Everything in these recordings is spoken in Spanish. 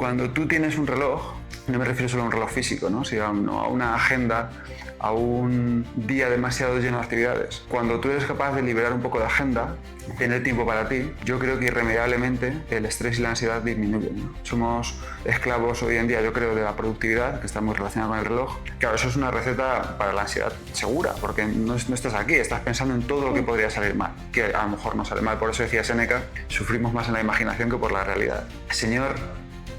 Cuando tú tienes un reloj, no me refiero solo a un reloj físico, ¿no? Sino a una agenda, a un día demasiado lleno de actividades. Cuando tú eres capaz de liberar un poco de agenda, tener tiempo para ti, yo creo que irremediablemente el estrés y la ansiedad disminuyen, ¿no? Somos esclavos hoy en día, yo creo, de la productividad, que está muy relacionada con el reloj. Claro, eso es una receta para la ansiedad segura, porque no estás aquí, estás pensando en todo lo que podría salir mal, que a lo mejor no sale mal. Por eso decía Séneca, sufrimos más en la imaginación que por la realidad. Señor,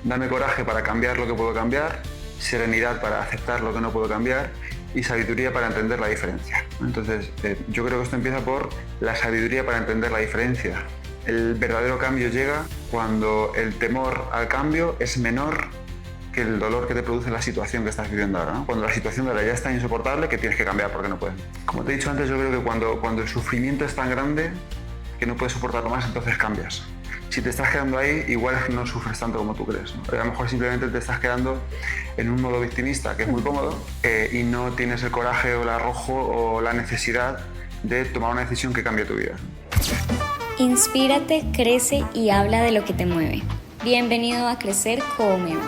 dame coraje para cambiar lo que puedo cambiar, serenidad para aceptar lo que no puedo cambiar y sabiduría para entender la diferencia. Entonces, yo creo que esto empieza por la sabiduría para entender la diferencia. El verdadero cambio llega cuando el temor al cambio es menor que el dolor que te produce la situación que estás viviendo ahora, ¿no? Cuando la situación de ahora ya está insoportable, que tienes que cambiar porque no puedes. Como te he dicho antes, yo creo que cuando el sufrimiento es tan grande que no puedes soportarlo más, entonces cambias. Si te estás quedando ahí, igual es que no sufres tanto como tú crees, ¿no? A lo mejor simplemente te estás quedando en un modo victimista, que es muy cómodo, y no tienes el coraje o el arrojo o la necesidad de tomar una decisión que cambie tu vida. Inspírate, crece y habla de lo que te mueve. Bienvenido a Crecer con Eva.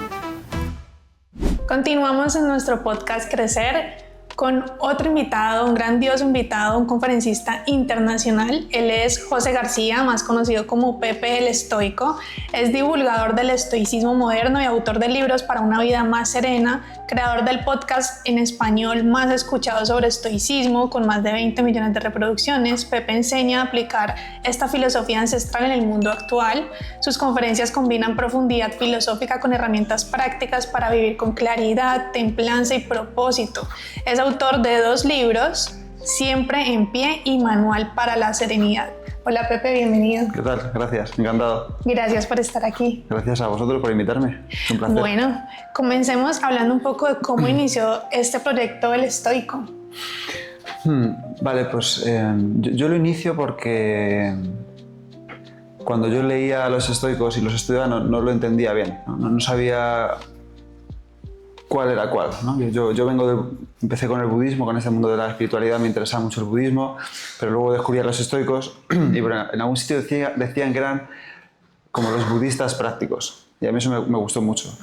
Continuamos en nuestro podcast Crecer con otro invitado, un grandioso invitado, un conferencista internacional. Él es José García, más conocido como Pepe el Estoico. Es divulgador del estoicismo moderno y autor de libros para una vida más serena, creador del podcast en español más escuchado sobre estoicismo, con más de 20 millones de reproducciones. Pepe enseña a aplicar esta filosofía ancestral en el mundo actual. Sus conferencias combinan profundidad filosófica con herramientas prácticas para vivir con claridad, templanza y propósito. Es autor de 2 libros, Siempre en Pie y Manual para la Serenidad. Hola Pepe, bienvenido. ¿Qué tal? Gracias, encantado. Gracias por estar aquí. Gracias a vosotros por invitarme, es un placer. Bueno, comencemos hablando un poco de cómo inició este proyecto del Estoico. Vale, pues yo lo inicio porque cuando yo leía a los estoicos y los estudiaba no lo entendía bien, no sabía cuál era cuál, ¿no? Yo empecé con el budismo, con ese mundo de la espiritualidad, me interesaba mucho el budismo, pero luego descubrí a los estoicos y en algún sitio decían que eran como los budistas prácticos, y a mí eso me gustó mucho.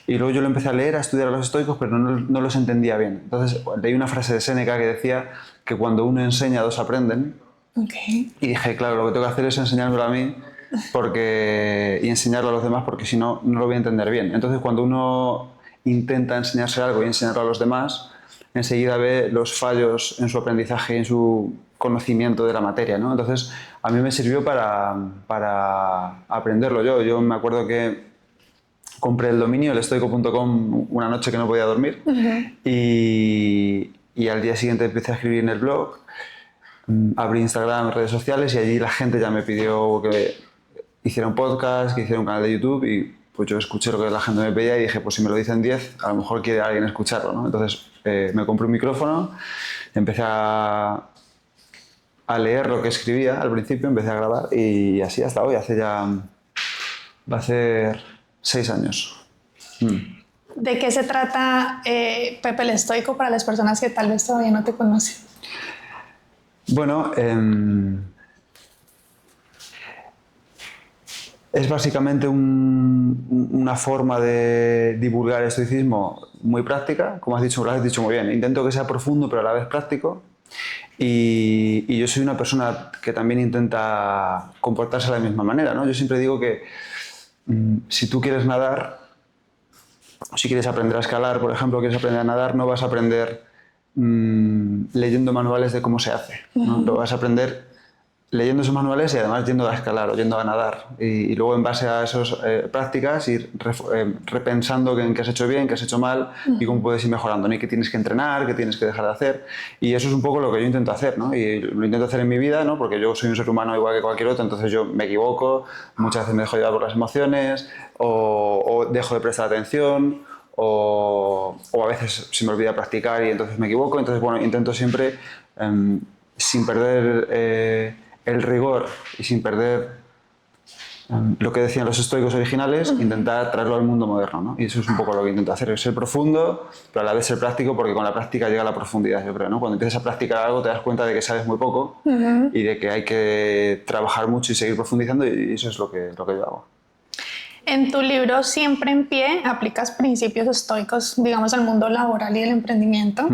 Y luego yo lo empecé a leer, a estudiar a los estoicos, pero no los entendía bien. Entonces leí una frase de Séneca que decía que cuando uno enseña, 2 aprenden. Okay. Y dije, claro, lo que tengo que hacer es enseñármelo a mí y enseñarlo a los demás, porque si no, no lo voy a entender bien. Entonces cuando uno intenta enseñarse algo y enseñarlo a los demás, enseguida ve los fallos en su aprendizaje y en su conocimiento de la materia, ¿no? Entonces, a mí me sirvió para aprenderlo yo. Yo me acuerdo que compré el dominio, elestoico.com, una noche que no podía dormir, y al día siguiente empecé a escribir en el blog, abrí Instagram, redes sociales, y allí la gente ya me pidió que hiciera un podcast, que hiciera un canal de YouTube, y pues yo escuché lo que la gente me pedía y dije, pues si me lo dicen 10, a lo mejor quiere alguien escucharlo, ¿no? Entonces me compré un micrófono, empecé a leer lo que escribía al principio, empecé a grabar y así hasta hoy, va a ser 6 años. ¿De qué se trata Pepe el Estoico para las personas que tal vez todavía no te conocen? Bueno, es básicamente una forma de divulgar el estoicismo muy práctica, como lo has dicho muy bien. Intento que sea profundo pero a la vez práctico, y yo soy una persona que también intenta comportarse de la misma manera, ¿no? Yo siempre digo que si tú quieres nadar, si quieres aprender a escalar, por ejemplo, quieres aprender a nadar, no vas a aprender leyendo manuales de cómo se hace, ¿no? Lo vas a aprender leyendo esos manuales y además yendo a escalar o yendo a nadar, y luego en base a esas prácticas ir repensando en qué has hecho bien, qué has hecho mal y cómo puedes ir mejorando, ¿no? Y qué tienes que entrenar, qué tienes que dejar de hacer, y eso es un poco lo que yo intento hacer, ¿no? Y lo intento hacer en mi vida, ¿no? Porque yo soy un ser humano igual que cualquier otro, entonces yo me equivoco, muchas veces me dejo llevar por las emociones o dejo de prestar atención o a veces se me olvida practicar y entonces me equivoco. Entonces, bueno, intento siempre sin perder el rigor y sin perder lo que decían los estoicos originales, intentar traerlo al mundo moderno, ¿no? Y eso es un poco lo que intento hacer, es ser profundo, pero a la vez ser práctico, porque con la práctica llega la profundidad, yo creo, ¿no? Cuando empiezas a practicar algo te das cuenta de que sabes muy poco y de que hay que trabajar mucho y seguir profundizando, y eso es lo que yo hago. En tu libro Siempre en Pie aplicas principios estoicos, digamos, al mundo laboral y el emprendimiento.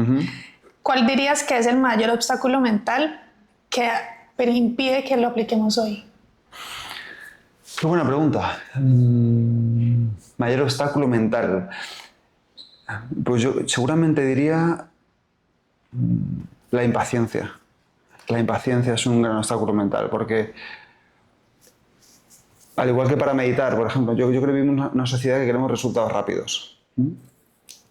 ¿Cuál dirías que es el mayor obstáculo mental que impide que lo apliquemos hoy? Qué buena pregunta. Mayor obstáculo mental. Pues yo seguramente diría la impaciencia. La impaciencia es un gran obstáculo mental porque, al igual que para meditar, por ejemplo, yo creo que vivimos una sociedad que queremos resultados rápidos.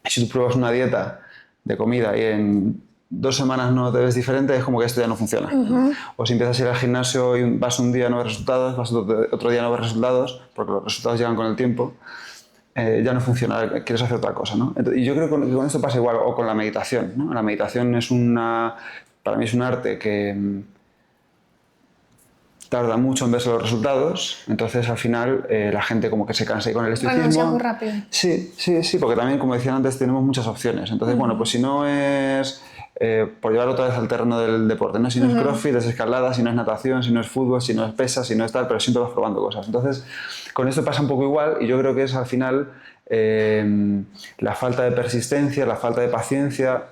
Si tú pruebas una dieta de comida y en 2 semanas no te ves diferente, es como que esto ya no funciona. O si empiezas a ir al gimnasio y vas un día no ves resultados, vas otro día no ves resultados, porque los resultados llegan con el tiempo, ya no funciona, quieres hacer otra cosa, ¿no? Y yo creo que con esto pasa igual, o con la meditación, ¿no? La meditación es para mí es un arte que tarda mucho en verse los resultados, entonces al final la gente como que se cansa y con el estoicismo... Renuncia muy rápido. Sí, porque también, como decía antes, tenemos muchas opciones. Entonces, bueno, pues si no es... por llevar otra vez al terreno del deporte, ¿no? Si no es crossfit, es escalada, si no es natación, si no es fútbol, si no es pesas, si no es tal, pero siempre vas probando cosas. Entonces, con esto pasa un poco igual y yo creo que es al final la falta de persistencia, la falta de paciencia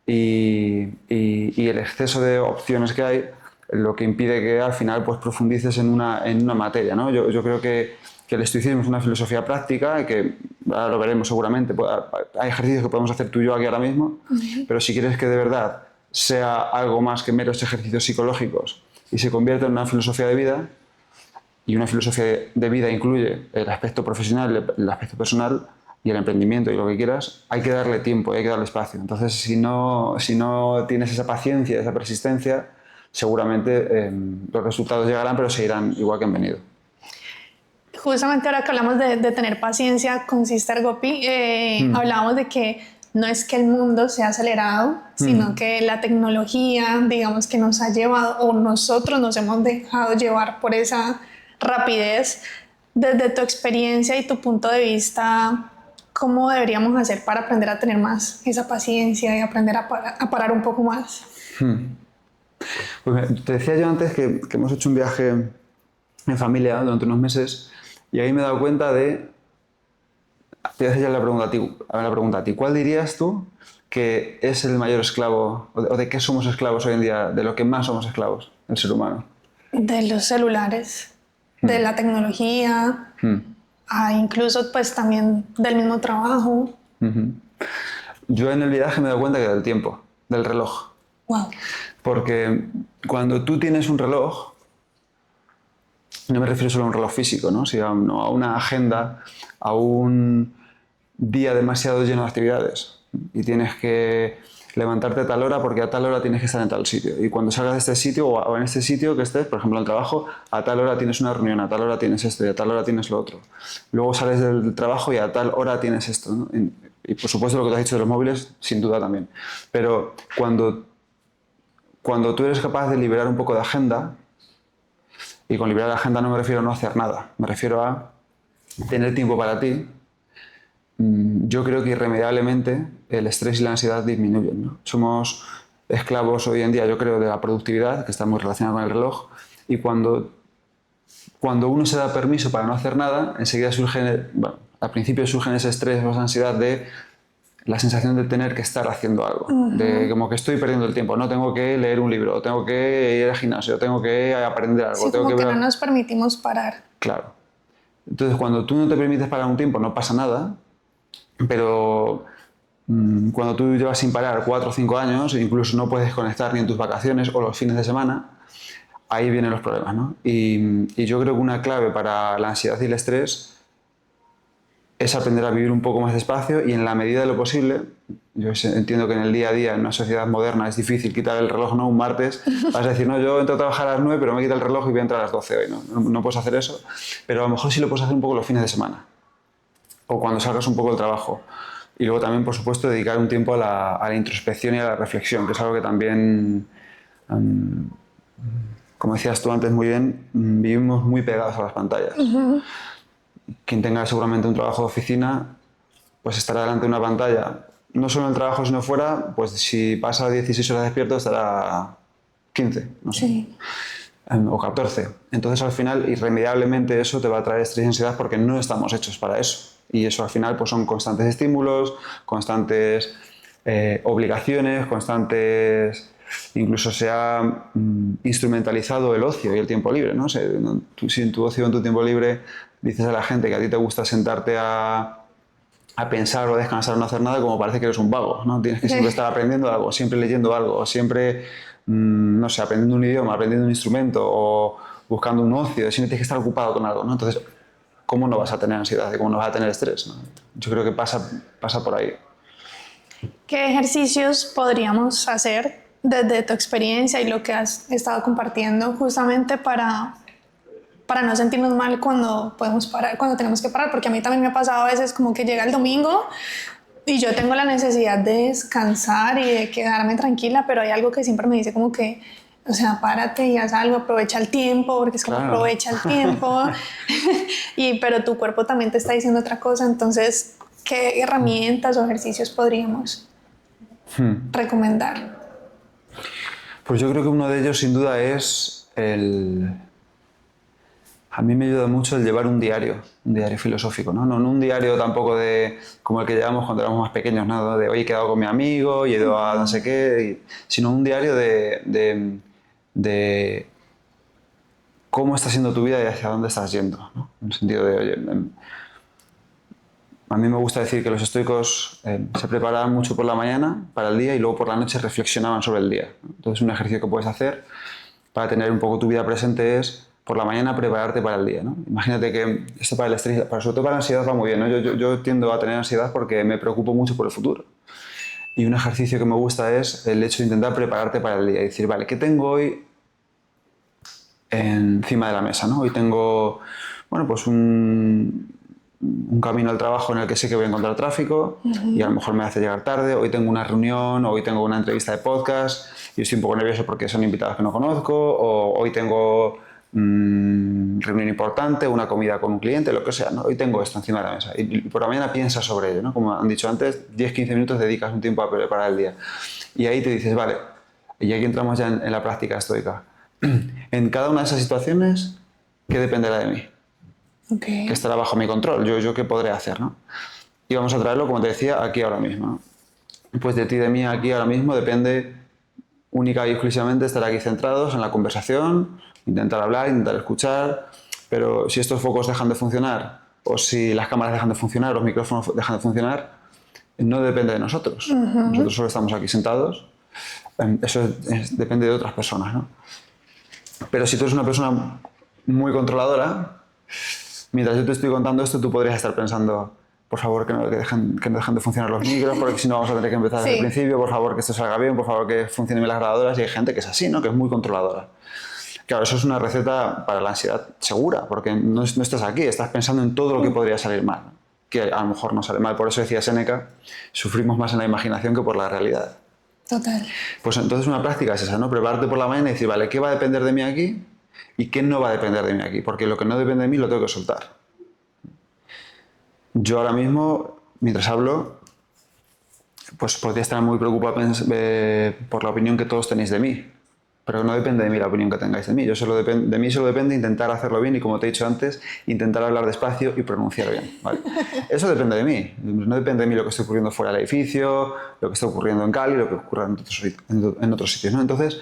y el exceso de opciones que hay lo que impide que al final pues profundices en una materia, ¿no? Yo creo que el estoicismo es una filosofía práctica y que ahora lo veremos seguramente. Hay ejercicios que podemos hacer tú y yo aquí ahora mismo, pero si quieres que de verdad sea algo más que meros ejercicios psicológicos y se convierta en una filosofía de vida, y una filosofía de vida incluye el aspecto profesional, el aspecto personal y el emprendimiento y lo que quieras, hay que darle tiempo, hay que darle espacio. Entonces, si no tienes esa paciencia, esa persistencia, seguramente los resultados llegarán, pero seguirán igual que han venido. Justamente ahora que hablamos de tener paciencia con Sister Gopi, hablábamos de que no es que el mundo sea acelerado, sino que la tecnología, digamos, que nos ha llevado, o nosotros nos hemos dejado llevar por esa rapidez. Desde tu experiencia y tu punto de vista, ¿cómo deberíamos hacer para aprender a tener más esa paciencia y aprender a parar un poco más? Pues te decía yo antes que hemos hecho un viaje en familia durante unos meses y ahí me he dado cuenta de... Te voy a hacer ya la pregunta a ti. ¿Cuál dirías tú que es el mayor esclavo, o de qué somos esclavos hoy en día, de lo que más somos esclavos, el ser humano? De los celulares, de la tecnología, incluso pues también del mismo trabajo. Yo en el viaje me he dado cuenta que del tiempo, del reloj. Wow. Porque cuando tú tienes un reloj, no me refiero solo a un reloj físico, ¿no? Sino a una agenda, a un día demasiado lleno de actividades. Y tienes que levantarte a tal hora porque a tal hora tienes que estar en tal sitio. Y cuando salgas de este sitio o en este sitio que estés, por ejemplo en el trabajo, a tal hora tienes una reunión, a tal hora tienes esto y a tal hora tienes lo otro. Luego sales del trabajo y a tal hora tienes esto, ¿no? Y por supuesto lo que te has dicho de los móviles, sin duda también. Pero cuando tú eres capaz de liberar un poco de agenda, y con liberar la agenda no me refiero a no hacer nada, me refiero a tener tiempo para ti, yo creo que irremediablemente el estrés y la ansiedad disminuyen, ¿no? Somos esclavos hoy en día, yo creo, de la productividad, que está muy relacionada con el reloj, y cuando uno se da permiso para no hacer nada, enseguida al principio surgen ese estrés o esa ansiedad de la sensación de tener que estar haciendo algo, de como que estoy perdiendo el tiempo, no tengo que leer un libro, tengo que ir al gimnasio, tengo que aprender algo. Sí, tengo como que no nos permitimos parar. Claro. Entonces, cuando tú no te permites parar un tiempo, no pasa nada, pero cuando tú llevas sin parar 4 o 5 años, incluso no puedes conectar ni en tus vacaciones o los fines de semana, ahí vienen los problemas, ¿no? Y yo creo que una clave para la ansiedad y el estrés es aprender a vivir un poco más despacio y en la medida de lo posible. Yo entiendo que en el día a día, en una sociedad moderna, es difícil quitar el reloj, ¿no? Un martes vas a decir, no, yo entro a trabajar a las 9, pero me quita el reloj y voy a entrar a las 12 hoy, ¿no? No puedes hacer eso, pero a lo mejor sí lo puedes hacer un poco los fines de semana o cuando salgas un poco del trabajo. Y luego también, por supuesto, dedicar un tiempo a la introspección y a la reflexión, que es algo que también, como decías tú antes muy bien, vivimos muy pegados a las pantallas. Quien tenga seguramente un trabajo de oficina, pues estará delante de una pantalla, no solo en el trabajo sino fuera, pues si pasa 16 horas despierto estará 15, no sé. Sí. o 14. Entonces al final irremediablemente eso te va a traer estrés y ansiedad porque no estamos hechos para eso. Y eso al final pues son constantes estímulos, constantes obligaciones, constantes... Incluso se ha instrumentalizado el ocio y el tiempo libre, ¿no? Si en tu ocio, en tu tiempo libre, dices a la gente que a ti te gusta sentarte a pensar o a descansar o no hacer nada, como parece que eres un vago, ¿no? Tienes que siempre estar aprendiendo algo, siempre leyendo algo, siempre, no sé, aprendiendo un idioma, aprendiendo un instrumento o buscando un ocio, siempre tienes que estar ocupado con algo, ¿no? Entonces, ¿cómo no vas a tener ansiedad y cómo no vas a tener estrés, ¿no? Yo creo que pasa por ahí. ¿Qué ejercicios podríamos hacer desde tu experiencia y lo que has estado compartiendo justamente para no sentirnos mal cuando podemos parar, cuando tenemos que parar? Porque a mí también me ha pasado a veces como que llega el domingo y yo tengo la necesidad de descansar y de quedarme tranquila, pero hay algo que siempre me dice como que, o sea, párate y haz algo, aprovecha el tiempo, porque es como claro. Aprovecha el tiempo, pero tu cuerpo también te está diciendo otra cosa. Entonces, ¿qué herramientas o ejercicios podríamos recomendar? Pues yo creo que uno de ellos sin duda es A mí me ayuda mucho el llevar un diario filosófico, ¿no? No un diario tampoco como el que llevamos cuando éramos más pequeños, ¿no? De hoy he quedado con mi amigo y he ido a no sé qué, sino un diario de cómo está siendo tu vida y hacia dónde estás yendo, ¿no? En el sentido de, oye, a mí me gusta decir que los estoicos se preparaban mucho por la mañana para el día y luego por la noche reflexionaban sobre el día, ¿no? Entonces un ejercicio que puedes hacer para tener un poco tu vida presente es por la mañana prepararte para el día, ¿no? Imagínate que esto para el estrés, sobre todo para la ansiedad va muy bien, ¿no? Yo tiendo a tener ansiedad porque me preocupo mucho por el futuro. Y un ejercicio que me gusta es el hecho de intentar prepararte para el día y decir, vale, ¿qué tengo hoy encima de la mesa, ¿no? Hoy tengo, bueno, pues un camino al trabajo en el que sé que voy a encontrar tráfico y a lo mejor me hace llegar tarde, hoy tengo una reunión, hoy tengo una entrevista de podcast y estoy un poco nervioso porque son invitados que no conozco, o hoy tengo reunión importante, una comida con un cliente, lo que sea, ¿no? Hoy tengo esto encima de la mesa y por la mañana piensas sobre ello, ¿no? Como han dicho antes, 10-15 minutos dedicas un tiempo a preparar el día y ahí te dices, vale, y aquí entramos ya en la práctica estoica. En cada una de esas situaciones, ¿qué dependerá de mí? Okay. Que estará bajo mi control, yo qué podré hacer, ¿no? Y vamos a traerlo, como te decía, aquí ahora mismo, ¿no? Pues de ti y de mí aquí ahora mismo depende única y exclusivamente estar aquí centrados en la conversación, intentar hablar, intentar escuchar, pero si estos focos dejan de funcionar o si las cámaras dejan de funcionar, los micrófonos dejan de funcionar, no depende de nosotros. Nosotros solo estamos aquí sentados, eso depende de otras personas, ¿no? Pero si tú eres una persona muy controladora, mientras yo te estoy contando esto, tú podrías estar pensando, por favor, que no dejen de funcionar los micros, porque si no vamos a tener que empezar desde el principio, por favor, que esto salga bien, por favor, que funcionen bien las grabadoras. Y hay gente que es así, ¿no? Que es muy controladora. Claro, eso es una receta para la ansiedad segura, porque no estás aquí, estás pensando en todo lo que podría salir mal, que a lo mejor no sale mal. Por eso decía Séneca, sufrimos más en la imaginación que por la realidad. Total. Pues entonces una práctica es esa, ¿no? Prepararte por la mañana y decir, vale, ¿qué va a depender de mí aquí? ¿Y qué no va a depender de mí aquí? Porque lo que no depende de mí lo tengo que soltar. Yo ahora mismo, mientras hablo, pues podría estar muy preocupado por la opinión que todos tenéis de mí. Pero no depende de mí la opinión que tengáis de mí. De mí solo depende intentar hacerlo bien y, como te he dicho antes, intentar hablar despacio y pronunciar bien, ¿vale? Eso depende de mí. No depende de mí lo que esté ocurriendo fuera del edificio, lo que esté ocurriendo en Cali, lo que ocurra en otros sitios, ¿no? Entonces,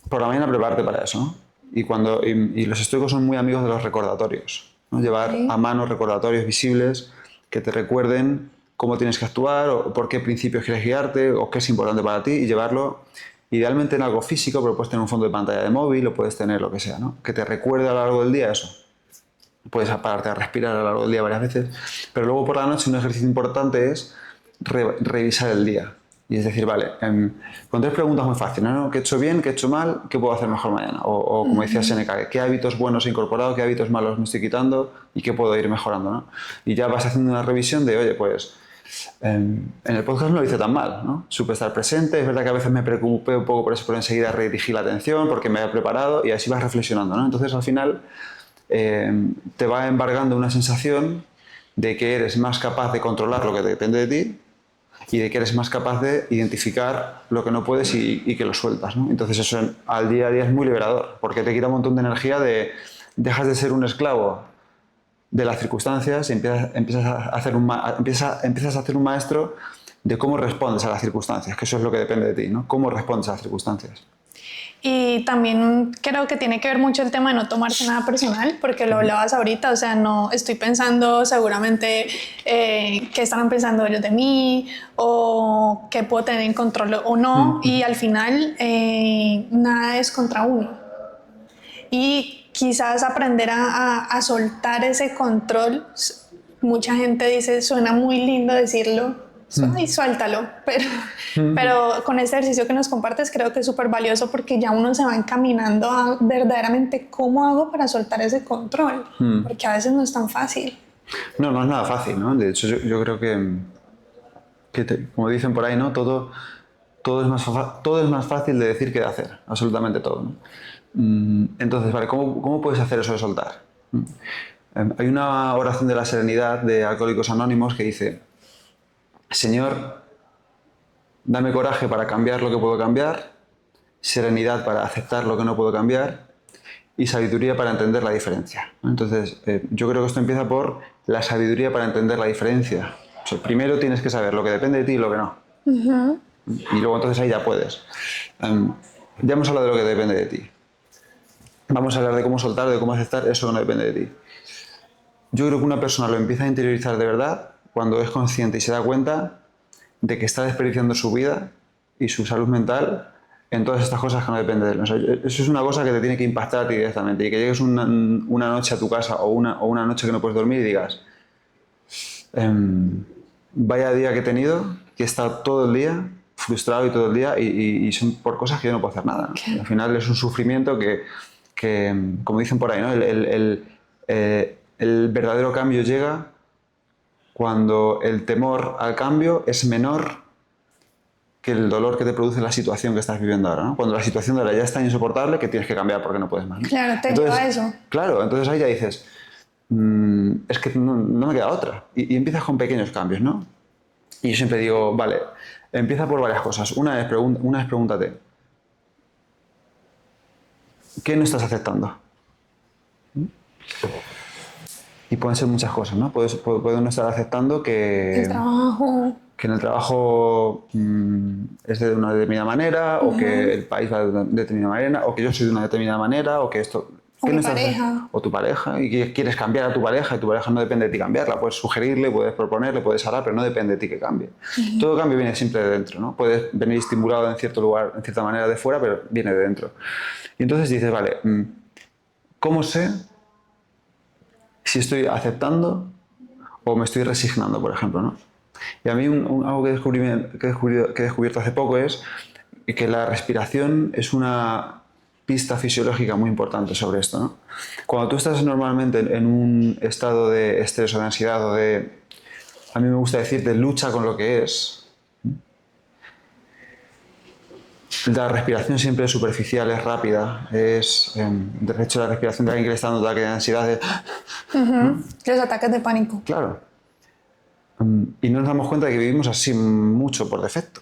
por la mañana prepárate para eso, ¿no? Y los estoicos son muy amigos de los recordatorios, ¿no? Llevar a mano recordatorios visibles que te recuerden cómo tienes que actuar o por qué principios quieres guiarte o qué es importante para ti y llevarlo idealmente en algo físico, pero puedes tener un fondo de pantalla de móvil o puedes tener lo que sea, ¿no? Que te recuerde a lo largo del día eso. Puedes pararte a respirar a lo largo del día varias veces, pero luego por la noche un ejercicio importante es revisar el día. Y es decir, vale, con 3 preguntas muy fáciles, ¿no? ¿Qué he hecho bien? ¿Qué he hecho mal? ¿Qué puedo hacer mejor mañana? O como decía Séneca, ¿qué hábitos buenos he incorporado? ¿Qué hábitos malos me estoy quitando? ¿Y qué puedo ir mejorando, ¿no? Y ya vas haciendo una revisión de, oye, pues en el podcast no lo hice tan mal, ¿no? Supe estar presente, es verdad que a veces me preocupé un poco por eso, pero enseguida redirigí la atención porque me había preparado y así vas reflexionando, ¿no? Entonces al final te va embargando una sensación de que eres más capaz de controlar lo que depende de ti y de que eres más capaz de identificar lo que no puedes y que lo sueltas, ¿no? Entonces eso al día a día es muy liberador, porque te quita un montón de energía dejas de ser un esclavo de las circunstancias y empiezas a hacer un maestro de cómo respondes a las circunstancias, que eso es lo que depende de ti, ¿no? Cómo respondes a las circunstancias. Y también creo que tiene que ver mucho el tema de no tomarse nada personal, porque lo hablabas ahorita, o sea, no estoy pensando seguramente qué estarán pensando ellos de mí o qué puedo tener en control o no, y al final nada es contra uno. Y quizás aprender a soltar ese control, mucha gente dice, suena muy lindo decirlo, y suéltalo, pero con este ejercicio que nos compartes creo que es súper valioso porque ya uno se va encaminando a verdaderamente cómo hago para soltar ese control, porque a veces no es tan fácil. No, no es nada fácil, ¿no? De hecho, yo creo como dicen por ahí, ¿no? Todo es más fácil de decir que de hacer, absolutamente todo, ¿no? Entonces, vale, ¿cómo puedes hacer eso de soltar? Hay una oración de la serenidad de Alcohólicos Anónimos que dice: Señor, dame coraje para cambiar lo que puedo cambiar, serenidad para aceptar lo que no puedo cambiar y sabiduría para entender la diferencia. Entonces, yo creo que esto empieza por la sabiduría para entender la diferencia. O sea, primero tienes que saber lo que depende de ti y lo que no. Y luego entonces ahí ya puedes. Ya hemos hablado de lo que depende de ti. Vamos a hablar de cómo soltar, de cómo aceptar eso que no depende de ti. Yo creo que una persona lo empieza a interiorizar de verdad cuando es consciente y se da cuenta de que está desperdiciando su vida y su salud mental en todas estas cosas que no dependen de él. O sea, eso es una cosa que te tiene que impactar a ti directamente, y que llegues una noche a tu casa o una noche que no puedes dormir y digas: vaya día que he tenido, que he estado todo el día frustrado y todo el día y son por cosas que yo no puedo hacer nada, ¿no? Al final es un sufrimiento que como dicen por ahí, ¿no? El verdadero cambio llega cuando el temor al cambio es menor que el dolor que te produce la situación que estás viviendo ahora, ¿no? Cuando la situación de ahora ya es tan insoportable que tienes que cambiar porque no puedes más, ¿no? Claro, lleva a eso. Claro, entonces ahí ya dices, es que no me queda otra. Y empiezas con pequeños cambios, ¿no? Y yo siempre digo, vale, empieza por varias cosas. Una es pregúntate, ¿qué no estás aceptando? Y pueden ser muchas cosas, ¿no? Puedes no estar aceptando que... El trabajo. Que en el trabajo es de una determinada manera, o que el país va de una determinada manera, o que yo soy de una determinada manera, o que esto... O mi pareja. O tu pareja, y que quieres cambiar a tu pareja, y tu pareja no depende de ti cambiarla. Puedes sugerirle, puedes proponerle, puedes hablar, pero no depende de ti que cambie. Todo cambio viene siempre de dentro, ¿no? Puedes venir estimulado en cierto lugar, en cierta manera de fuera, pero viene de dentro. Y entonces dices, vale, ¿cómo sé si estoy aceptando o me estoy resignando, por ejemplo, ¿no? Y a mí algo que he descubierto hace poco es que la respiración es una pista fisiológica muy importante sobre esto, ¿no? Cuando tú estás normalmente en un estado de estrés o de ansiedad o de, a mí me gusta decir, de lucha con lo que es, la respiración siempre es superficial, es rápida, es, de hecho, la respiración de alguien que le está dando ataque de ansiedad es... Los ataques de pánico. Claro. Y no nos damos cuenta de que vivimos así mucho por defecto.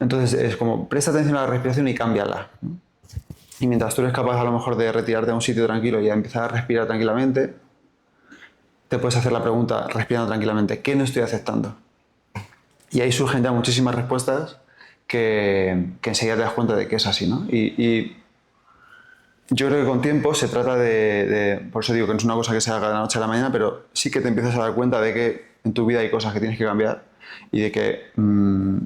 Entonces es como, presta atención a la respiración y cámbiala, ¿no? Y mientras tú eres capaz a lo mejor de retirarte a un sitio tranquilo y a empezar a respirar tranquilamente, te puedes hacer la pregunta, respirando tranquilamente, ¿qué no estoy aceptando? Y ahí surgen ya muchísimas respuestas que enseguida te das cuenta de que es así, ¿no? Y yo creo que con tiempo se trata por eso digo que no es una cosa que se haga de la noche a la mañana, pero sí que te empiezas a dar cuenta de que en tu vida hay cosas que tienes que cambiar y de que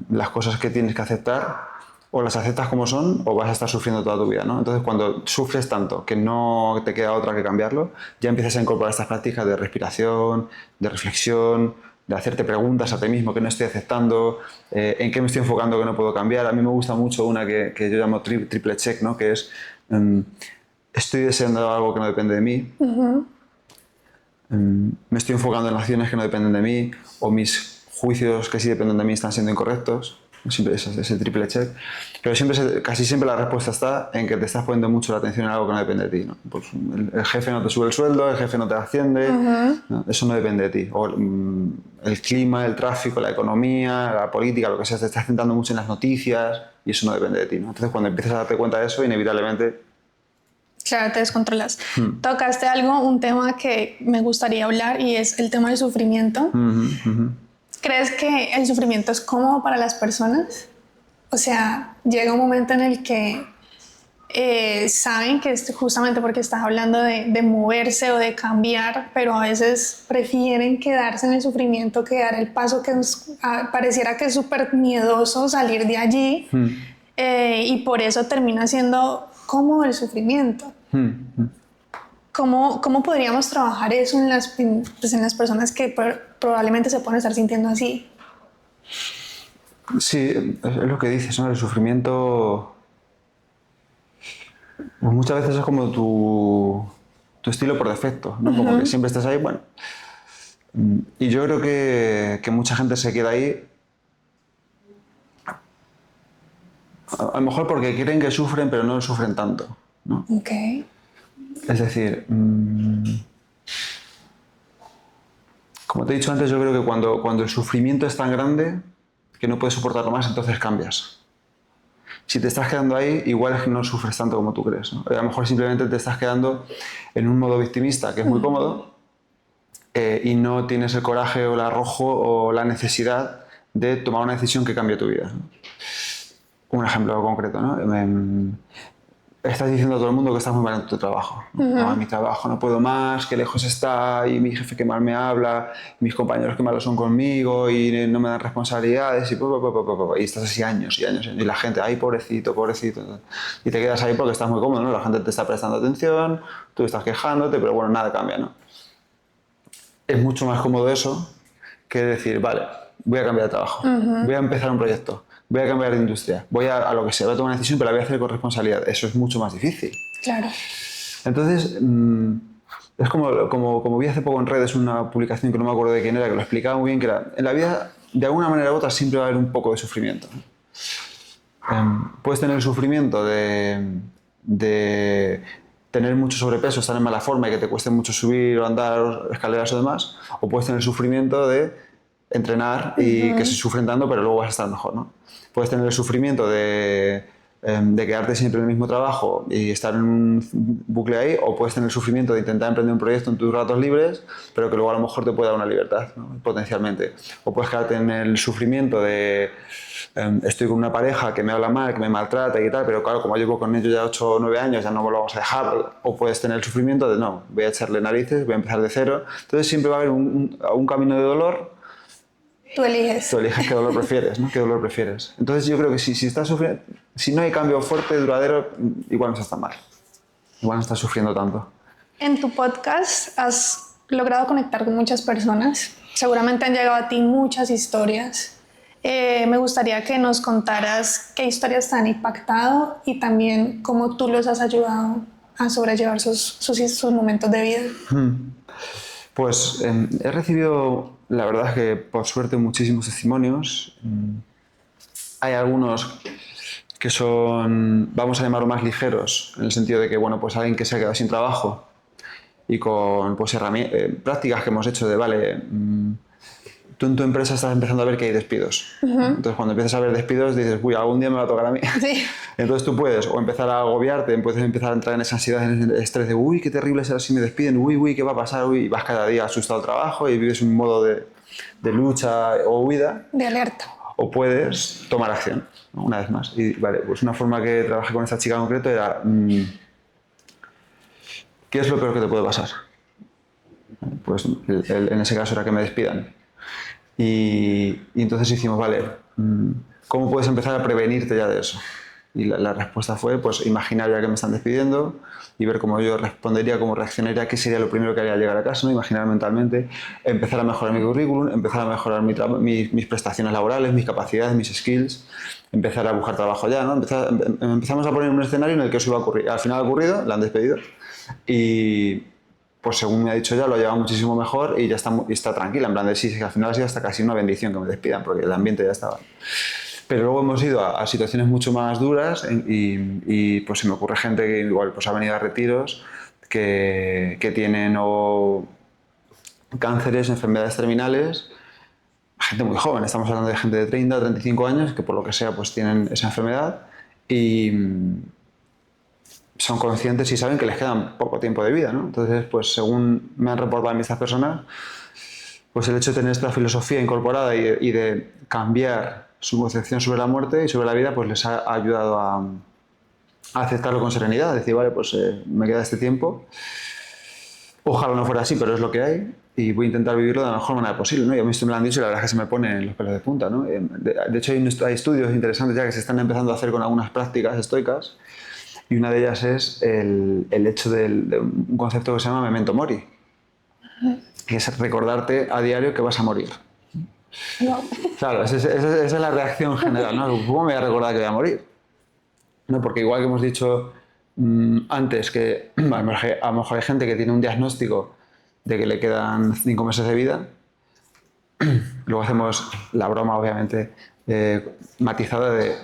las cosas que tienes que aceptar o las aceptas como son o vas a estar sufriendo toda tu vida, ¿no? Entonces cuando sufres tanto que no te queda otra que cambiarlo, ya empiezas a incorporar estas prácticas de respiración, de reflexión, de hacerte preguntas a ti mismo que no estoy aceptando, en qué me estoy enfocando que no puedo cambiar. A mí me gusta mucho una que yo llamo triple check, ¿no? Que es estoy deseando algo que no depende de mí, me estoy enfocando en acciones que no dependen de mí, o mis juicios que sí dependen de mí están siendo incorrectos. Siempre ese triple check. Pero casi siempre la respuesta está en que te estás poniendo mucho la atención en algo que no depende de ti, ¿no? Pues el jefe no te sube el sueldo, el jefe no te asciende, ¿no? Eso no depende de ti. O el clima, el tráfico, la economía, la política, lo que sea, te estás centrando mucho en las noticias y eso no depende de ti, ¿no? Entonces, cuando empiezas a darte cuenta de eso, inevitablemente... Claro, te descontrolas. Tocaste un tema que me gustaría hablar y es el tema del sufrimiento. ¿Crees que el sufrimiento es cómodo para las personas? O sea, llega un momento en el que saben que es justamente porque estás hablando de moverse o de cambiar, pero a veces prefieren quedarse en el sufrimiento que dar el paso que pareciera que es súper miedoso salir de allí y por eso termina siendo cómodo el sufrimiento. ¿Cómo podríamos trabajar eso en las personas que probablemente se pueden estar sintiendo así? Sí, es lo que dices, ¿no? El sufrimiento pues muchas veces es como tu estilo por defecto, ¿no? Como que siempre estás ahí, bueno. Y yo creo que mucha gente se queda ahí a lo mejor porque creen que sufren, pero no sufren tanto, ¿no? Okay. Es decir, como te he dicho antes, yo creo que cuando el sufrimiento es tan grande que no puedes soportarlo más, entonces cambias. Si te estás quedando ahí, igual es que no sufres tanto como tú crees, ¿no? A lo mejor simplemente te estás quedando en un modo victimista, que es muy cómodo, y no tienes el coraje o el arrojo o la necesidad de tomar una decisión que cambie tu vida, ¿no? Un ejemplo concreto, ¿no? Estás diciendo a todo el mundo que estás muy mal en tu trabajo. No, mi trabajo no puedo más, que lejos está, y mi jefe que mal me habla, y mis compañeros que malos son conmigo, y no me dan responsabilidades, y estás así años y años, y la gente, ay, pobrecito, pobrecito. Y te quedas ahí porque estás muy cómodo, ¿no? La gente te está prestando atención, tú estás quejándote, pero bueno, nada cambia, ¿no? Es mucho más cómodo eso que decir, vale, voy a cambiar de trabajo, voy a empezar un proyecto, voy a cambiar de industria, voy a lo que sea, voy a tomar una decisión, pero la voy a hacer con responsabilidad. Eso es mucho más difícil. Claro. Entonces, es como vi hace poco en redes una publicación que no me acuerdo de quién era, que lo explicaba muy bien, que era, en la vida, de alguna manera u otra, siempre va a haber un poco de sufrimiento. Puedes tener el sufrimiento de tener mucho sobrepeso, estar en mala forma y que te cueste mucho subir o andar escaleras o demás, o puedes tener el sufrimiento de entrenar y que se sufren tanto, pero luego vas a estar mejor, ¿no? Puedes tener el sufrimiento de quedarte siempre en el mismo trabajo y estar en un bucle ahí, o puedes tener el sufrimiento de intentar emprender un proyecto en tus ratos libres, pero que luego a lo mejor te puede dar una libertad, ¿no? Potencialmente. O puedes quedarte en el sufrimiento de estoy con una pareja que me habla mal, que me maltrata y tal, pero claro, como llevo con ellos ya 8 o 9 años, ya no lo vamos a dejar. O puedes tener el sufrimiento de no, voy a echarle narices, voy a empezar de cero. Entonces siempre va a haber un camino de dolor. Tú eliges. Tú eliges qué dolor prefieres, ¿no? ¿Qué dolor prefieres? Entonces yo creo que si estás sufriendo, si no hay cambio fuerte, duradero, igual no estás tan mal. Igual no estás sufriendo tanto. En tu podcast has logrado conectar con muchas personas. Seguramente han llegado a ti muchas historias. Me gustaría que nos contaras qué historias te han impactado y también cómo tú los has ayudado a sobrellevar sus momentos de vida. Pues he recibido, la verdad es que por suerte, muchísimos testimonios. Hay algunos que son, vamos a llamarlo, más ligeros, en el sentido de que, bueno, pues alguien que se ha quedado sin trabajo y con pues, prácticas que hemos hecho de, vale, tú en tu empresa estás empezando a ver que hay despidos. Entonces, cuando empiezas a ver despidos, dices, uy, algún día me va a tocar a mí. Sí. Entonces tú puedes o empezar a agobiarte, puedes empezar a entrar en esa ansiedad, en el estrés de, uy, qué terrible será si me despiden, uy, qué va a pasar, uy, y vas cada día asustado al trabajo y vives un modo de lucha o huida. De alerta. O puedes tomar acción, ¿no? Una vez más. Y vale, pues una forma que trabajé con esta chica en concreto era, ¿qué es lo peor que te puede pasar? Pues en ese caso era que me despidan. Y entonces hicimos, vale, ¿cómo puedes empezar a prevenirte ya de eso? Y la respuesta fue, pues, imaginar ya que me están despidiendo y ver cómo yo respondería, cómo reaccionaría, qué sería lo primero que haría al llegar a casa, ¿no? Imaginar mentalmente, empezar a mejorar mi currículum, empezar a mejorar mis prestaciones laborales, mis capacidades, mis skills, empezar a buscar trabajo ya, ¿no? Empezamos a poner un escenario en el que eso iba a ocurrir. Al final ha ocurrido, la han despedido y, pues según me ha dicho ya, lo ha llevado muchísimo mejor y ya está tranquila, en plan de sí, que al final ha sido hasta casi una bendición que me despidan porque el ambiente ya estaba. Pero luego hemos ido a situaciones mucho más duras y pues se me ocurre gente que igual pues ha venido a retiros que tienen o cánceres, enfermedades terminales, gente muy joven, estamos hablando de gente de 30 o 35 años que por lo que sea pues tienen esa enfermedad y son conscientes y saben que les quedan poco tiempo de vida, ¿no? Entonces, pues según me han reportado a mí estas personas, pues el hecho de tener esta filosofía incorporada y de cambiar su concepción sobre la muerte y sobre la vida, pues les ha ayudado a aceptarlo con serenidad, decir, vale, pues me queda este tiempo, ojalá no fuera así, pero es lo que hay y voy a intentar vivirlo de la mejor manera posible, ¿no? Y a mí esto me lo han dicho y la verdad es que se me ponen los pelos de punta, ¿no? De hecho, hay estudios interesantes ya que se están empezando a hacer con algunas prácticas estoicas y una de ellas es el hecho de un concepto que se llama memento mori, que es recordarte a diario que vas a morir. No. Claro, esa es la reacción general, ¿no? ¿Cómo me voy a recordar que voy a morir? ¿No? Porque igual que hemos dicho antes que a lo mejor hay gente que tiene un diagnóstico de que le quedan 5 meses de vida, luego hacemos la broma, obviamente, matizada de,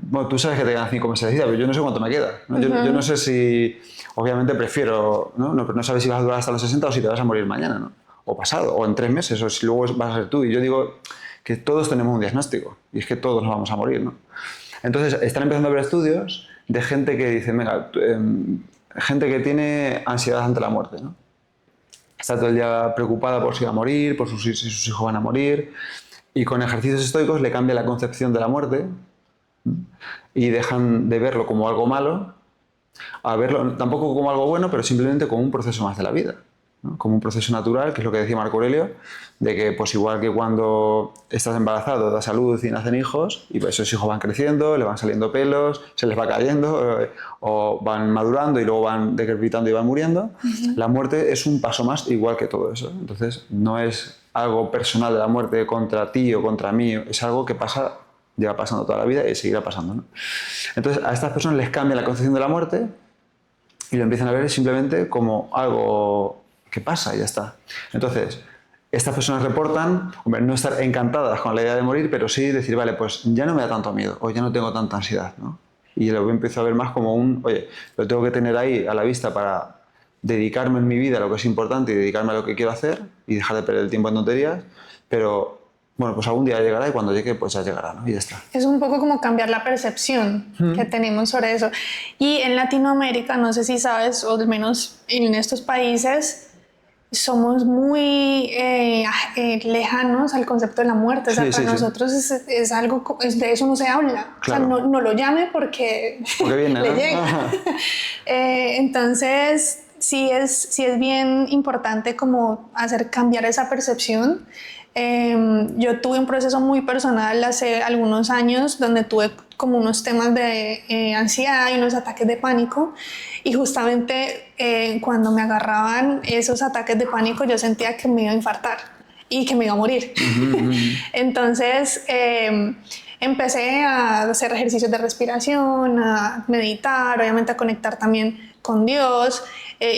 bueno, tú sabes que te quedan 5 meses de vida, pero yo no sé cuánto me queda, ¿no? Yo no sé si, obviamente prefiero, ¿no? Pero no sabes si vas a durar hasta los 60 o si te vas a morir mañana, ¿no? O pasado, o en 3 meses, o si luego vas a ser tú. Y yo digo que todos tenemos un diagnóstico, y es que todos nos vamos a morir, ¿no? Entonces, están empezando a ver estudios de gente que dice, venga, gente que tiene ansiedad ante la muerte, ¿no? Está todo el día preocupada por si va a morir, por si sus hijos van a morir, y con ejercicios estoicos le cambia la concepción de la muerte y dejan de verlo como algo malo a verlo tampoco como algo bueno, pero simplemente como un proceso más de la vida, ¿no? Como un proceso natural, que es lo que decía Marco Aurelio, de que pues igual que cuando estás embarazado das a luz y nacen hijos, y pues esos hijos van creciendo, le van saliendo pelos, se les va cayendo, o van madurando y luego van decrepitando y van muriendo, la muerte es un paso más igual que todo eso. Entonces no es algo personal de la muerte contra ti o contra mí, es algo que pasa, lleva pasando toda la vida y seguirá pasando, ¿no? Entonces a estas personas les cambia la concepción de la muerte y lo empiezan a ver simplemente como algo que pasa y ya está. Entonces, estas personas reportan, hombre, no estar encantadas con la idea de morir, pero sí decir, vale, pues ya no me da tanto miedo o ya no tengo tanta ansiedad, ¿no? Y lo empiezo a ver más como oye, lo tengo que tener ahí a la vista para dedicarme en mi vida a lo que es importante y dedicarme a lo que quiero hacer y dejar de perder el tiempo en tonterías, pero bueno, pues algún día llegará y cuando llegue, pues ya llegará, ¿no? Y ya está. Es un poco como cambiar la percepción que tenemos sobre eso. Y en Latinoamérica, no sé si sabes, o al menos en estos países, somos muy lejanos al concepto de la muerte. O sea, para nosotros es algo, de eso no se habla. Claro. O sea, no lo llame porque viene, le ¿no? llega. Entonces, sí es bien importante como hacer cambiar esa percepción. Yo tuve un proceso muy personal hace algunos años donde tuve como unos temas de ansiedad y unos ataques de pánico, y justamente cuando me agarraban esos ataques de pánico yo sentía que me iba a infartar y que me iba a morir. Entonces empecé a hacer ejercicios de respiración, a meditar, obviamente a conectar también con Dios.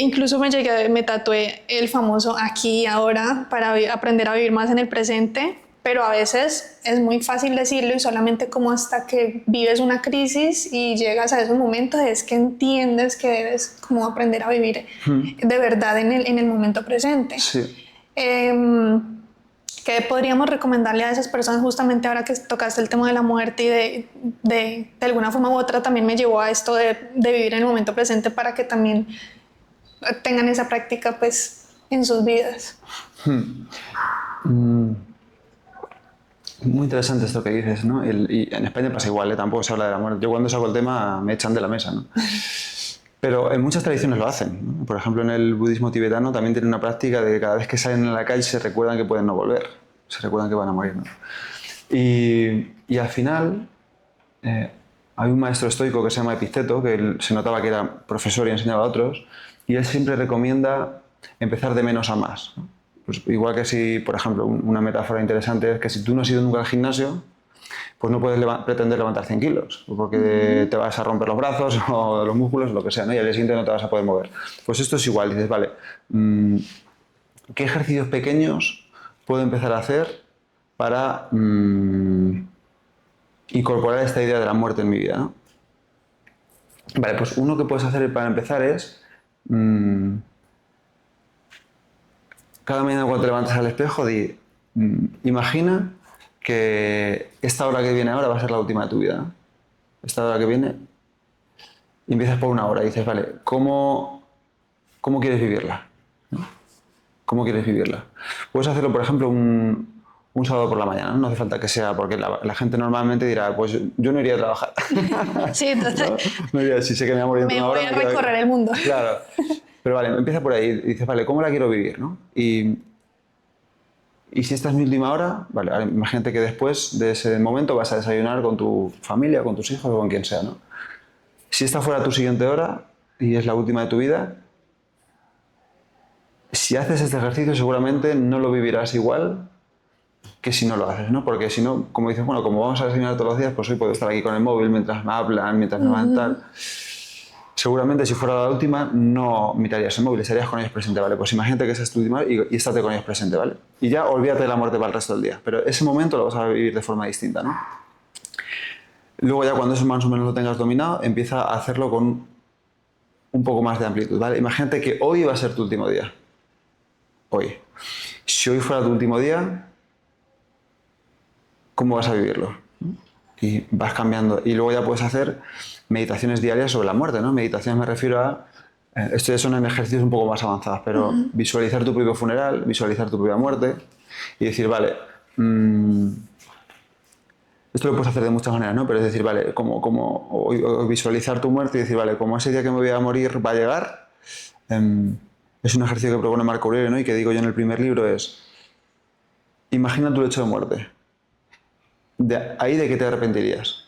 Incluso me tatué el famoso aquí y ahora para aprender a vivir más en el presente, pero a veces es muy fácil decirlo y solamente como hasta que vives una crisis y llegas a esos momentos es que entiendes que debes como aprender a vivir de verdad en el momento presente. Sí. ¿Qué podríamos recomendarle a esas personas justamente ahora que tocaste el tema de la muerte y de alguna forma u otra también me llevó a esto de vivir en el momento presente para que también tengan esa práctica pues en sus vidas? Muy interesante esto que dices, ¿no? Y en España pasa igual, ¿eh? Tampoco se habla de la muerte. Yo cuando saco el tema me echan de la mesa, ¿no? Pero en muchas tradiciones lo hacen, ¿no? Por ejemplo, en el budismo tibetano también tienen una práctica de que cada vez que salen a la calle se recuerdan que pueden no volver, se recuerdan que van a morir, ¿no? Y al final hay un maestro estoico que se llama Epicteto, que él se notaba que era profesor y enseñaba a otros, y él siempre recomienda empezar de menos a más, ¿no? Pues igual que si, por ejemplo, una metáfora interesante es que si tú no has ido nunca al gimnasio, pues no puedes pretender levantar 100 kilos, porque te vas a romper los brazos o los músculos o lo que sea, ¿no? Y al día siguiente no te vas a poder mover. Pues esto es igual, dices, vale, ¿qué ejercicios pequeños puedo empezar a hacer para incorporar esta idea de la muerte en mi vida, ¿no? Vale, pues uno que puedes hacer para empezar es cada mañana cuando te levantas al espejo, imagina que esta hora que viene ahora va a ser la última de tu vida, ¿no? Esta hora que viene, y empiezas por una hora y dices, vale, ¿cómo quieres vivirla? ¿No? ¿Cómo quieres vivirla? Puedes hacerlo, por ejemplo, un sábado por la mañana, ¿no? No hace falta que sea, porque la gente normalmente dirá, pues yo no iría a trabajar. Sí, total. No iría, si sé que me voy a morir en una hora. Me voy a recorrer el mundo. Claro. Pero vale, empieza por ahí y dices, vale, ¿cómo la quiero vivir? ¿No? Y si esta es mi última hora, vale, ahora imagínate que después de ese momento vas a desayunar con tu familia, con tus hijos o con quien sea, ¿no? Si esta fuera tu siguiente hora y es la última de tu vida, si haces este ejercicio seguramente no lo vivirás igual que si no lo haces, ¿no? Porque si no, como dices, bueno, como vamos a desayunar todos los días, pues hoy puedo estar aquí con el móvil mientras me hablan, mientras me van tal. Seguramente si fuera la última no mirarías el móvil, estarías con ellos presente, ¿vale? Pues imagínate que esa es tu última y estate con ellos presente, ¿vale? Y ya olvídate de la muerte para el resto del día, pero ese momento lo vas a vivir de forma distinta, ¿no? Luego ya cuando eso más o menos lo tengas dominado, empieza a hacerlo con un poco más de amplitud, ¿vale? Imagínate que hoy va a ser tu último día. Hoy. Si hoy fuera tu último día, ¿cómo vas a vivirlo? Y vas cambiando. Y luego ya puedes hacer meditaciones diarias sobre la muerte, ¿no? Meditaciones me refiero a... Esto ya son en ejercicios un poco más avanzados, pero visualizar tu propio funeral, visualizar tu propia muerte y decir, vale, esto lo puedes hacer de muchas maneras, ¿no? Pero es decir, vale, o visualizar tu muerte y decir, vale, como ese día que me voy a morir va a llegar, es un ejercicio que propone Marco Aurelio, ¿no? Y que digo yo en el primer libro es, imagina tu lecho de muerte. Ahí de qué te arrepentirías.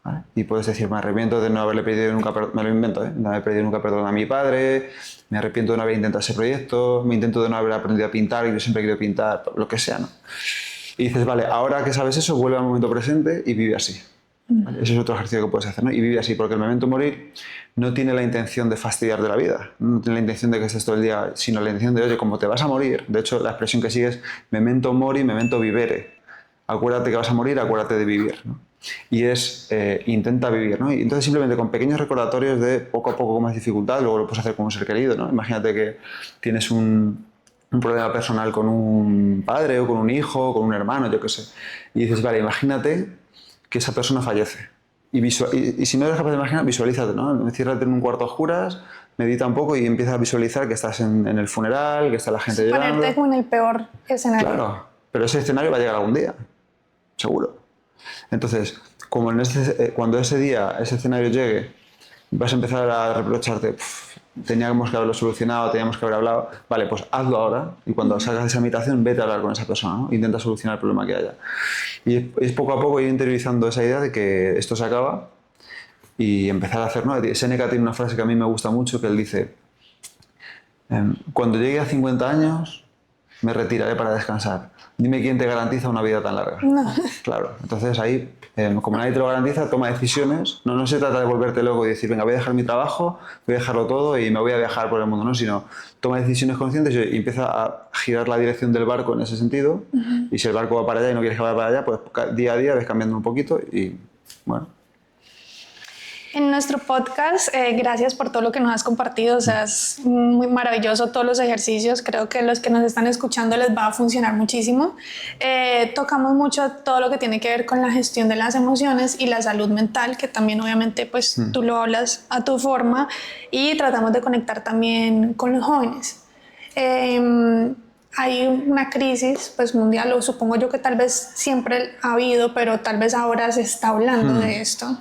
¿Vale? Y puedes decir, me arrepiento de no haberle pedido nunca perdón, me lo invento, no haber pedido nunca perdón a mi padre, me arrepiento de no haber intentado ese proyecto, me intento de no haber aprendido a pintar, y yo siempre he querido pintar, lo que sea, ¿no? Y dices, vale, ahora que sabes eso, vuelve al momento presente y vive así. ¿Vale? Ese es otro ejercicio que puedes hacer, ¿no? Y vive así, porque el memento morir no tiene la intención de fastidiar de la vida, no tiene la intención de que estés todo el día, sino la intención de, oye, como te vas a morir, de hecho la expresión que sigue es memento mori, memento vivere. Acuérdate que vas a morir, acuérdate de vivir, ¿no? Y es, intenta vivir, ¿no? Y entonces simplemente con pequeños recordatorios de poco a poco con más dificultad, luego lo puedes hacer con un ser querido, ¿no? Imagínate que tienes un problema personal con un padre o con un hijo, con un hermano, yo qué sé. Y dices, vale, imagínate que esa persona fallece. Y si no eres capaz de imaginar, visualízate, ¿no? Enciérrate en un cuarto a oscuras, medita un poco y empieza a visualizar que estás en el funeral, que está la gente llorando. Ponerte como en el peor escenario. Claro, pero ese escenario va a llegar algún día. Seguro. Entonces, como cuando ese día, ese escenario llegue, vas a empezar a reprocharte, teníamos que haberlo solucionado, teníamos que haber hablado, vale, pues hazlo ahora y cuando salgas de esa meditación, vete a hablar con esa persona, ¿no? Intenta solucionar el problema que haya. Y es poco a poco ir interiorizando esa idea de que esto se acaba y empezar a hacer, ¿no? Séneca tiene una frase que a mí me gusta mucho, que él dice, cuando llegue a 50 años, me retiraré para descansar. Dime quién te garantiza una vida tan larga. No. Claro, entonces ahí, como nadie te lo garantiza, toma decisiones. No se trata de volverte loco y decir, venga, voy a dejar mi trabajo, voy a dejarlo todo y me voy a viajar por el mundo, ¿no? Sino toma decisiones conscientes y empieza a girar la dirección del barco en ese sentido. Y si el barco va para allá y no quieres que vaya para allá, pues día a día ves cambiando un poquito y bueno. En nuestro podcast, gracias por todo lo que nos has compartido, o sea, es muy maravilloso todos los ejercicios, creo que los que nos están escuchando les va a funcionar muchísimo. Tocamos mucho todo lo que tiene que ver con la gestión de las emociones y la salud mental, que también obviamente pues tú lo hablas a tu forma y tratamos de conectar también con los jóvenes. Hay una crisis pues, mundial, o supongo yo que tal vez siempre ha habido, pero tal vez ahora se está hablando de esto.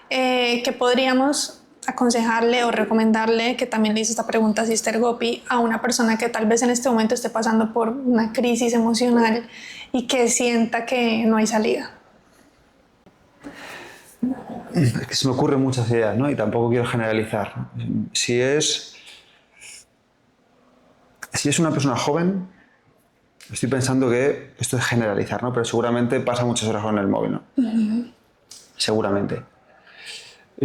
¿Qué podríamos aconsejarle o recomendarle, que también le hice esta pregunta a Sister Gopi, a una persona que tal vez en este momento esté pasando por una crisis emocional y que sienta que no hay salida? Es que se me ocurren muchas ideas, ¿no? Y tampoco quiero generalizar. Si es una persona joven, estoy pensando que esto es generalizar, ¿no? Pero seguramente pasa muchas horas con el móvil, ¿no? Seguramente.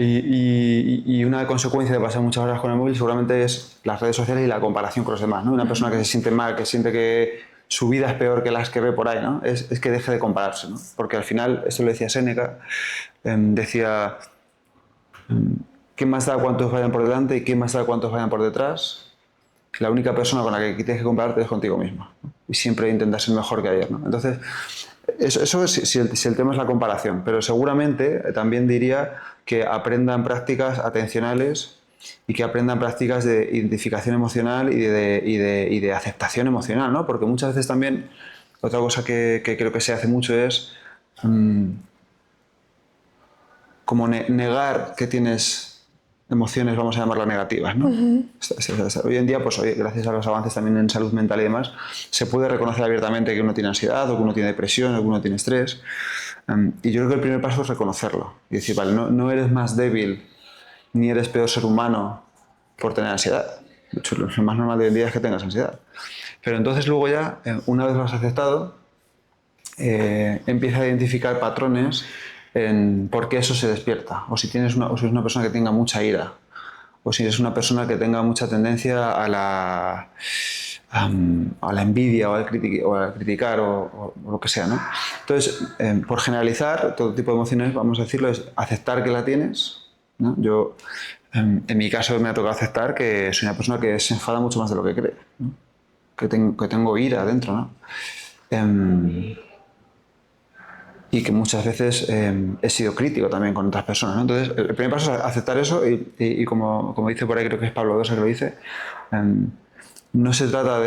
Y una consecuencia de pasar muchas horas con el móvil seguramente es las redes sociales y la comparación con los demás, ¿no? Una persona que se siente mal, que siente que su vida es peor que las que ve por ahí, ¿no? Es que deje de compararse, ¿no? Porque al final, esto lo decía Séneca, decía, ¿qué más da cuántos vayan por delante y qué más da cuántos vayan por detrás? La única persona con la que tienes que compararte es contigo mismo, ¿no? Y siempre intentas ser mejor que ayer, ¿no? Entonces, eso es si el tema es la comparación, pero seguramente también diría que aprendan prácticas atencionales y que aprendan prácticas de identificación emocional y de aceptación emocional, ¿no? Porque muchas veces también, otra cosa que creo que se hace mucho es como negar que tienes emociones, vamos a llamarlas negativas, ¿no? Hoy en día, pues gracias a los avances también en salud mental y demás, se puede reconocer abiertamente que uno tiene ansiedad o que uno tiene depresión o que uno tiene estrés. Y yo creo que el primer paso es reconocerlo y decir, vale, no eres más débil ni eres peor ser humano por tener ansiedad. De hecho, lo más normal de hoy en día es que tengas ansiedad. Pero entonces luego ya, una vez lo has aceptado, empieza a identificar patrones en por qué eso se despierta. O si eres una persona que tenga mucha ira. O si eres una persona que tenga mucha tendencia a la envidia o a criticar o lo que sea, ¿no? Entonces, por generalizar, todo tipo de emociones, vamos a decirlo, es aceptar que la tienes, ¿no? Yo, en mi caso, me ha tocado aceptar que soy una persona que se enfada mucho más de lo que cree, ¿no? Que tengo ira dentro, ¿no? Y que muchas veces he sido crítico también con otras personas, ¿no? Entonces, el primer paso es aceptar eso y como dice por ahí, creo que es Pablo Dosa que lo dice, no se trata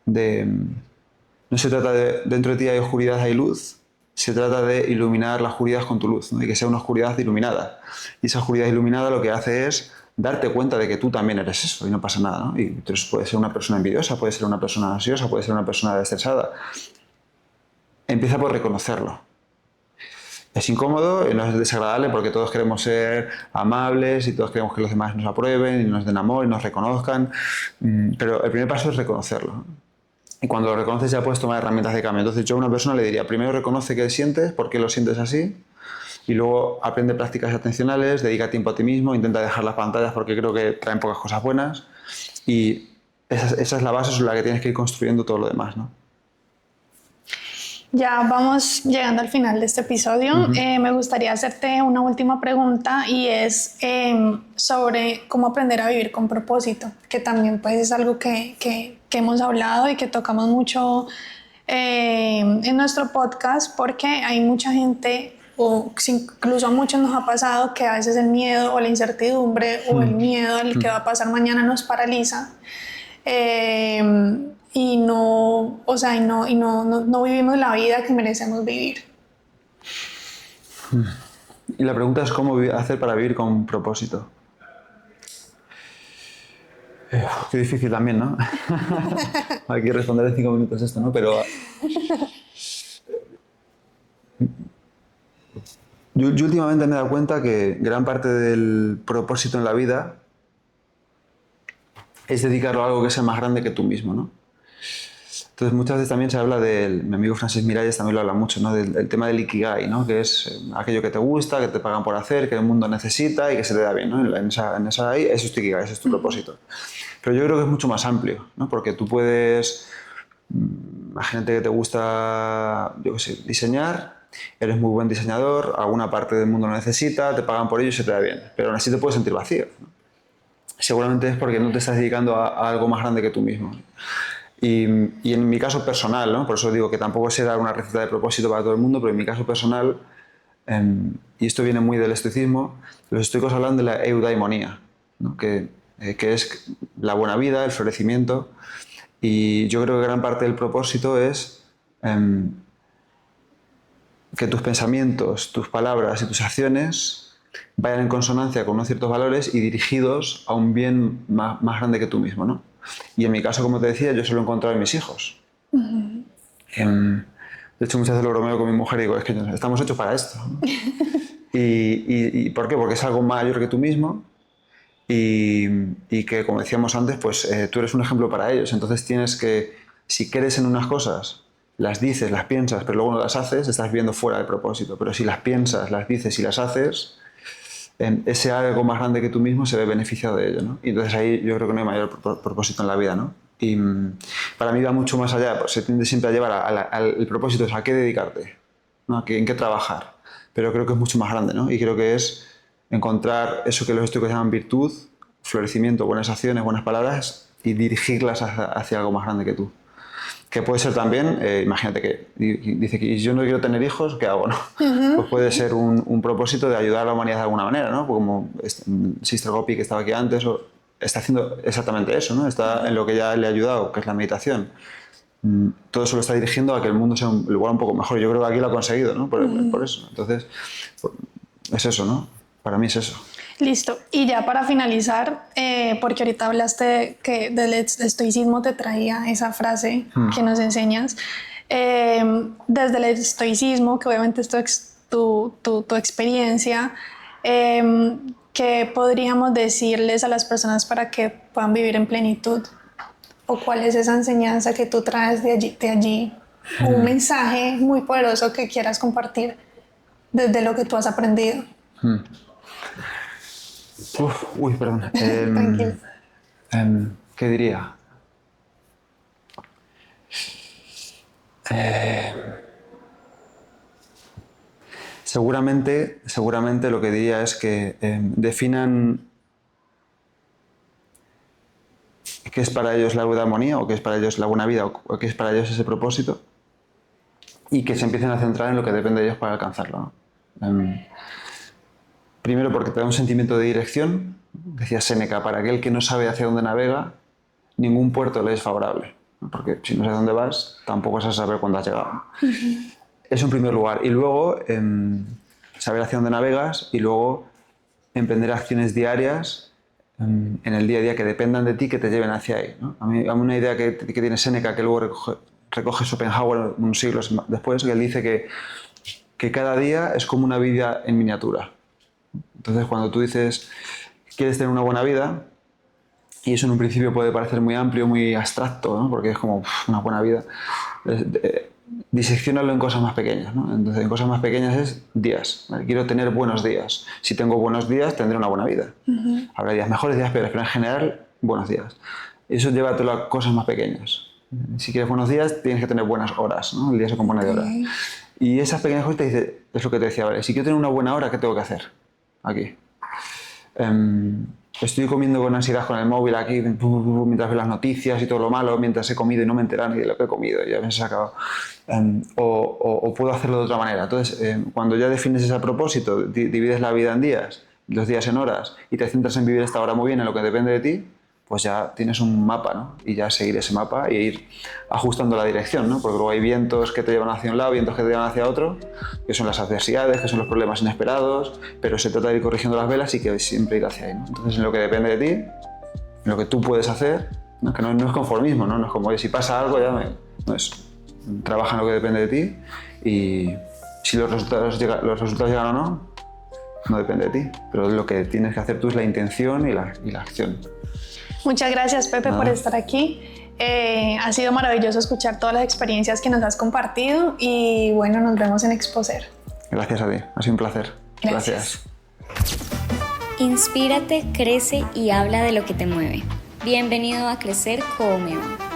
no se trata de dentro de ti hay oscuridad, hay luz, se trata de iluminar la oscuridad con tu luz, ¿no? Y que sea una oscuridad iluminada. Y esa oscuridad iluminada lo que hace es darte cuenta de que tú también eres eso y no pasa nada, ¿no? Y entonces puedes ser una persona envidiosa, puedes ser una persona ansiosa, puedes ser una persona estresada. Empieza por reconocerlo. Es incómodo y no es desagradable porque todos queremos ser amables y todos queremos que los demás nos aprueben y nos den amor y nos reconozcan, pero el primer paso es reconocerlo. Y cuando lo reconoces ya puedes tomar herramientas de cambio. Entonces yo a una persona le diría, primero reconoce qué sientes, por qué lo sientes así, y luego aprende prácticas atencionales, dedica tiempo a ti mismo, intenta dejar las pantallas porque creo que traen pocas cosas buenas, y esa es la base sobre la que tienes que ir construyendo todo lo demás, ¿no? Ya vamos llegando al final de este episodio. Me gustaría hacerte una última pregunta y es sobre cómo aprender a vivir con propósito, que también pues es algo que hemos hablado y que tocamos mucho en nuestro podcast, porque hay mucha gente, o incluso a muchos nos ha pasado, que a veces el miedo o la incertidumbre o el miedo al que va a pasar mañana nos paraliza. Y no vivimos la vida que merecemos vivir. Y la pregunta es cómo hacer para vivir con propósito. Qué difícil también, ¿no? Hay que responder en 5 minutos esto, ¿no? Pero yo últimamente me he dado cuenta que gran parte del propósito en la vida es dedicarlo a algo que sea más grande que tú mismo, ¿no? Entonces muchas veces también se habla mi amigo Francis Miralles también lo habla mucho, ¿no? Del tema del Ikigai, ¿no? Que es aquello que te gusta, que te pagan por hacer, que el mundo necesita y que se te da bien, ¿no? Eso es tu Ikigai, ese es tu propósito. Pero yo creo que es mucho más amplio, ¿no? Porque tú puedes, imagínate que te gusta, yo qué sé, diseñar, eres muy buen diseñador, alguna parte del mundo lo necesita, te pagan por ello y se te da bien, pero aún así te puedes sentir vacío, ¿no? Seguramente es porque no te estás dedicando a algo más grande que tú mismo. Y en mi caso personal, ¿no? Por eso digo que tampoco será una receta de propósito para todo el mundo, pero en mi caso personal, y esto viene muy del estoicismo, los estoicos hablan de la eudaimonía, ¿no? Que es la buena vida, el florecimiento, y yo creo que gran parte del propósito es que tus pensamientos, tus palabras y tus acciones vayan en consonancia con unos ciertos valores y dirigidos a un bien más grande que tú mismo, ¿no? Y en mi caso, como te decía, yo se lo he encontrado en mis hijos. De hecho, muchas veces lo bromeo con mi mujer y digo, es que estamos hechos para esto, ¿no? ¿Y por qué? Porque es algo mayor que tú mismo y que, como decíamos antes, pues tú eres un ejemplo para ellos. Entonces tienes que, si crees en unas cosas, las dices, las piensas, pero luego no las haces, estás viviendo fuera del propósito. Pero si las piensas, las dices y las haces, ese algo más grande que tú mismo se ve beneficiado de ello, ¿no? Y entonces ahí yo creo que no hay mayor propósito en la vida, ¿no? Y para mí va mucho más allá, pues se tiende siempre a llevar al propósito, o sea, a qué dedicarte, ¿no? En qué trabajar. Pero creo que es mucho más grande, ¿no? Y creo que es encontrar eso que los estoicos llaman virtud, florecimiento, buenas acciones, buenas palabras y dirigirlas hacia algo más grande que tú. Que puede ser también, imagínate que dice que yo no quiero tener hijos, ¿qué hago? No? Pues puede ser un propósito de ayudar a la humanidad de alguna manera, ¿no? Como Sister Gopi, que estaba aquí antes, está haciendo exactamente eso, ¿no? Está en lo que ya le ha ayudado, que es la meditación. Todo eso lo está dirigiendo a que el mundo sea un lugar un poco mejor. Yo creo que aquí lo ha conseguido, ¿no? Por eso. Entonces, es eso, ¿no? Para mí es eso. Listo. Y ya para finalizar, porque ahorita hablaste que del estoicismo te traía esa frase que nos enseñas. Desde el estoicismo, que obviamente es tu experiencia, ¿qué podríamos decirles a las personas para que puedan vivir en plenitud? ¿O cuál es esa enseñanza que tú traes de allí? Un mensaje muy poderoso que quieras compartir desde lo que tú has aprendido. Uy, perdón. Tranquilo. ¿Qué diría? Seguramente lo que diría es que definan qué es para ellos la eudamonía, o qué es para ellos la buena vida, o qué es para ellos ese propósito, y que se empiecen a centrar en lo que depende de ellos para alcanzarlo, ¿no? Primero porque te da un sentimiento de dirección. Decía Séneca, para aquel que no sabe hacia dónde navega, ningún puerto le es favorable, ¿no? Porque si no sabes dónde vas, tampoco vas a saber cuándo has llegado. Eso en primer lugar. Y luego, saber hacia dónde navegas y luego emprender acciones diarias en el día a día que dependan de ti, que te lleven hacia ahí, ¿no? A mí una idea que tiene Séneca, que luego recoge Schopenhauer unos siglos después, que él dice que cada día es como una vida en miniatura. Entonces, cuando tú dices quieres tener una buena vida, y eso en un principio puede parecer muy amplio, muy abstracto, ¿no? Porque es como una buena vida, disecciónalo en cosas más pequeñas, ¿no? Entonces, en cosas más pequeñas es días, ¿vale? Quiero tener buenos días. Si tengo buenos días, tendré una buena vida. Habrá días mejores, días peores, pero en general, buenos días. Eso llévatelo a cosas más pequeñas. Si quieres buenos días, tienes que tener buenas horas, ¿no? El día se compone de horas. Y esas pequeñas cosas te dice, es lo que te decía, vale, si quiero tener una buena hora, ¿qué tengo que hacer? Aquí. Estoy comiendo con ansiedad con el móvil aquí, mientras veo las noticias y todo lo malo, mientras he comido y no me entero ni de lo que he comido, ya me he sacado. O puedo hacerlo de otra manera. Entonces, cuando ya defines ese propósito, divides la vida en días, los días en horas, y te centras en vivir esta hora muy bien, en lo que depende de ti, pues ya tienes un mapa, ¿no? Y ya seguir ese mapa e ir ajustando la dirección, ¿no? Porque luego hay vientos que te llevan hacia un lado, vientos que te llevan hacia otro, que son las adversidades, que son los problemas inesperados, pero se trata de ir corrigiendo las velas y que siempre ir hacia ahí, ¿no? Entonces, en lo que depende de ti, en lo que tú puedes hacer, ¿no? Que no es conformismo, ¿no? No es como, oye, si pasa algo, no es. Trabaja en lo que depende de ti, y si los resultados llegan o no depende de ti, pero lo que tienes que hacer tú es la intención y la acción. Muchas gracias, Pepe, por estar aquí. Ha sido maravilloso escuchar todas las experiencias que nos has compartido, y bueno, nos vemos en Exposer. Gracias a ti, ha sido un placer. Gracias. Inspírate, crece y habla de lo que te mueve. Bienvenido a Crecer con Omega.